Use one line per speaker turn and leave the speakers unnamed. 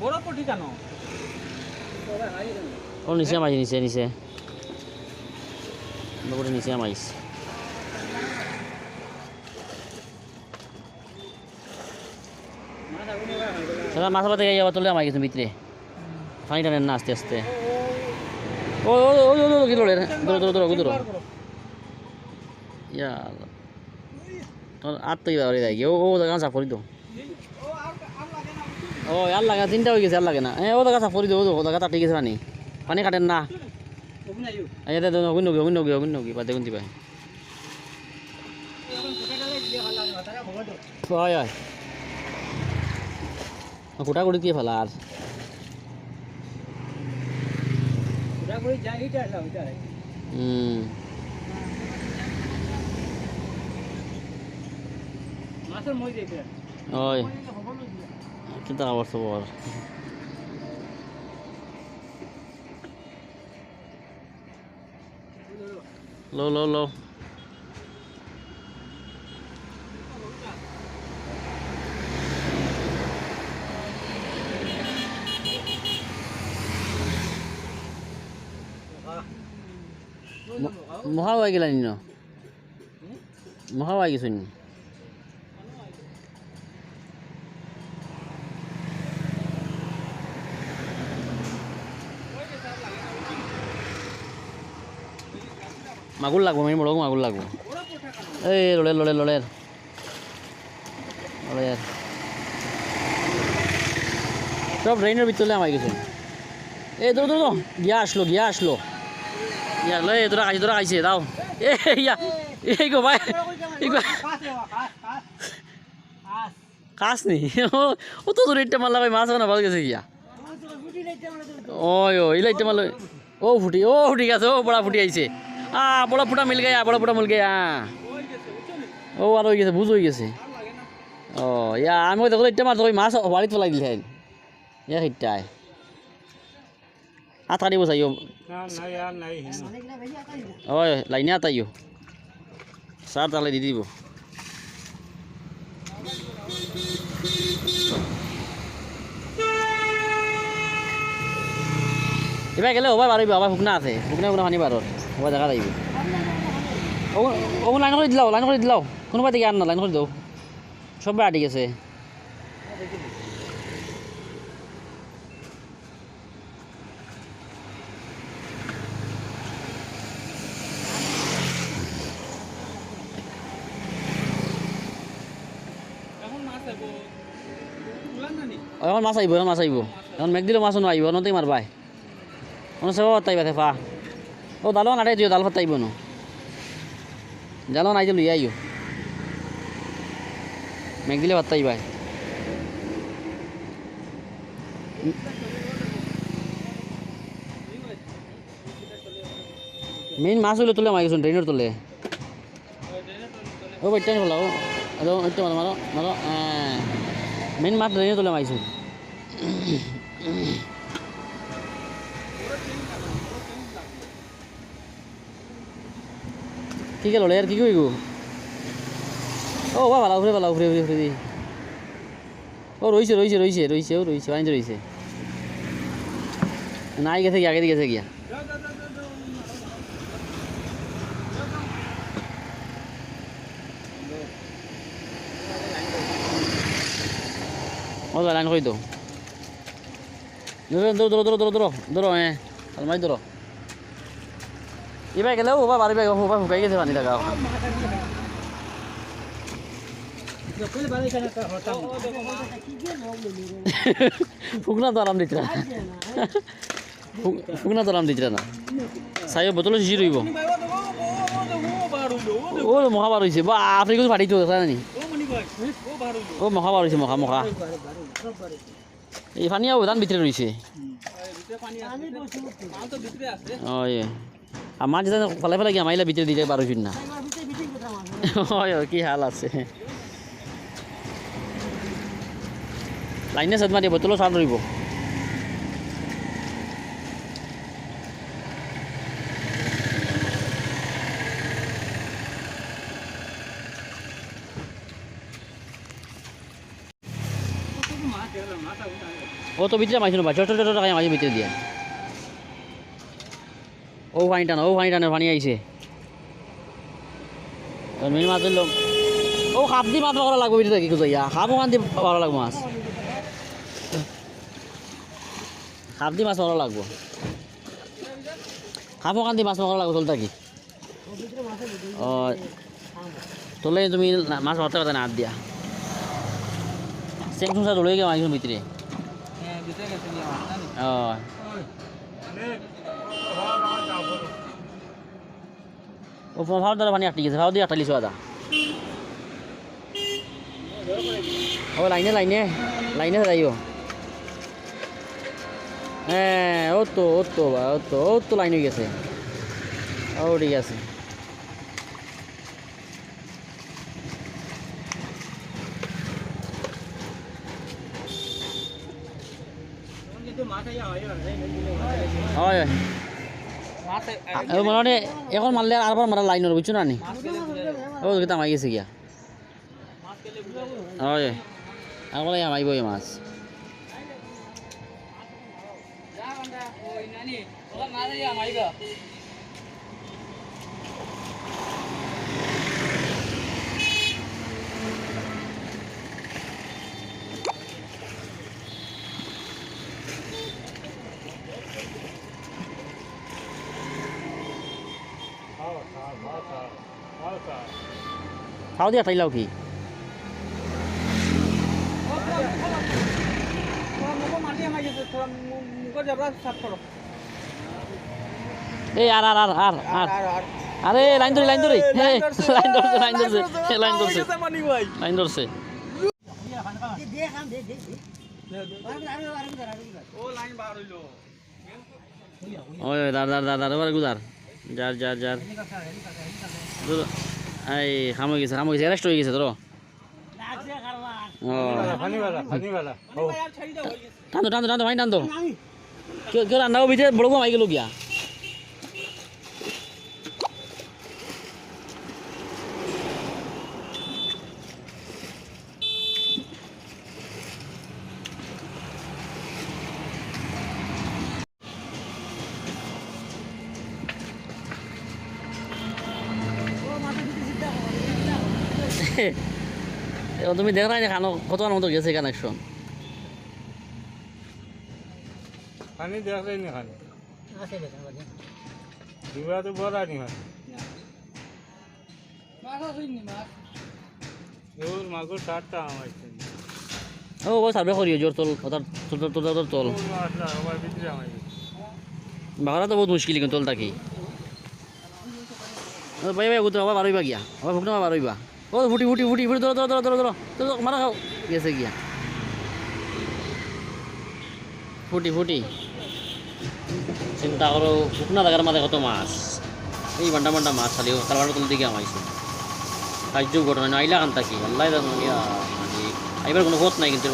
বড় পটি কেন?
ও নিচে মাছ নিচে নিচে বড় নিচে মাছ সেটা মাছ পাতে গিয়ে আবার তুলে আমার কিছু ভিতরে পানিটা নেন না আস্তে আস্তে ও ও ও ও কি লোড়ে দৌড়ো দৌড়ো দৌড়ো দৌড়ো ইয়া তোর আর তো এবার যাই ও ও গাছ সাফ করে দাও ও আর লাগা তিনটা হয়ে গেছে আর লাগে না ও জায়গা সাফ করে দাও ও জায়গা ঠিক আছে পানি পানি কাটেন না আচ্ছা দাদা অগুন নগি অগুন নগি অগুন নগি বাদে গুনতি ভাই হয় হয় কোটা করে দিয়ে ফেলা আর ওই কিন্তু আবার সবার লো লো লো মহা হয়ে গেল নিন মহা হয়ে গেছ নি মাগুর লাগবো আমি বড় মাগুর লাগবো এই লড়ে লড়ে লড়ে লড়ে সব ড্রেনের ভিতরে আমার গেছে এই ধরো ধরো গিয়া আসলো ইয়া লয় তোরা খাইছে দাও ইয়া এই গো ভাই এই গো কাজ নেই ও তো তোর ইটটা মারলা ভাই মাছ না ভালো গেছে গিয়া ওই ও এই লাইটটা মারলো ও ফুটি গেছে ও বড়া ফুটি আইছে বড়া ফুটা মিল গয়া ও আর হয়ে গেছে বুঝ হয়ে গেছে ও ইয়া আমি দেখো ইটটা মারতো ওই মাছ বাড়িতে ফেলাই দিলে ইয়া হিটটায় আতা দিব চাইও ওই লাইনে আতাইও সার তাহলে দি দিব এবার গেলে ওবার বাড়িব আবার শুকনা আছে শুকনা পানি বারর ওবার দেখা যাইব ও লাইন করে দিলাও কোনোবা দিকে আর না লাইন করে দাও সব আটি গেছে এখন মাছ আহিব এখন মেঘ দিলে মাছো নোৱাৰিব নতেই মারবাই অন্য সব তাইবা থেফা ও দালো নাটাই দিও দাল ফাটাইব ন জালো নাই লই আইও মেঘ দিলে ভাত তাইবাই মেইন মাছ হইলে তুলে মারিছুন ট্রেনের তুলে ও বাইটাই হলো আদো একটু মারো মারো মেইন মাছ ট্রেনের তুলে মারিছুন কি গেল আর কি কইব ও বা ভালো উফরে দি ও রইছে বাইন্দে রইছে নাই গেছে কি আগে গেছে গিয়া ও লাইন কই দাও ধরো আলমাই ধরো এবার গেলেও ওবা বাড়ি ওবা শুকাই গেছে পানি লাগা ফুকনা তো আরাম দিতরা না চাই বোতলে শিশি রইব ও মহাবার হয়েছে বা আপনি কিছু ফাটি তো দেখা জানি ও মহাবার হয়েছে মহা এই পানি ধান ভিতরে রয়েছে আর মাছ যেটা ফেলে গিয়ে মাইলা ভিতরে দিতে পারছি না হয় কি হাল আছে লাইনে সাত মারি বোতলো সার রইব ও তো ভিতরে মাইছিল বা ছোট ছোট টাকা মাঝে ভিতরে দিয়ে ও পানি টানো পানি আইছে মিল মাছ ধরলো ও হাফ দিয়ে মাছ করা লাগবে ভিতরে কি কোথায় হাফ ওখান দিয়ে ভালো লাগবে মাছ হাফ দিয়ে মাছ মারা লাগবো হাফ ওখান দিয়ে মাছ মারা লাগবো তোলতা কি ও তোলে তুমি মাছ মারতে পারতে না হাত দিয়া সেম সংসার তোলে গিয়ে মাইছিল ভিতরে ও ও ভাব দ্বারা পানি আটকে গেছে ভাব দিয়ে আটকালিছো দাদা ও লাইনে যাইও হ্যাঁ ও তো লাইন হয়ে গেছে ও ঠিক আছে হয় মানে এখন মারলে আরবার মারা লাইন বুঝছো না নি ও তামাই গেছে গিয়া হয় আর মাইব মাছ খাও দিয়া তাইলাও কি এই আর আরে লাইন ধরে লাইন ধরছে ওই দাদা গুজার যার এই খাম হয়ে গেছে অ্যারেস্ট হয়ে গেছে তোর টানো ভাই টানো কেউ রান্নাও ভিতরে বড় মাই গেল গিয়া তুমি দেখ না খানো কত মতো গেছে কানেকশন
পানি দেখলেই নি খান দিবা তো বড় নি খান মাগুর 60টা আমাইছে
ও সার্ভে করিও জোর তোল তোল বাগারা তো বহুত মুশকিল কিন্তু তোলটা কি ভাই গুতো আবার বারইবা গিয়া আবার ফুকনা বারইবা ও ফুটি ধরো মারা খাও গেছে গিয়া ফুটি চিন্তা করো ফুকনা লাগার মাঝে কত মাছ এই বান্ডা মাছ খালিও কালবার তুল দিকে আমাইছে কাজ ঘটনা আইলা কান থাকি আল্লাহ আইবার কোনো পথ নাই কিন্তু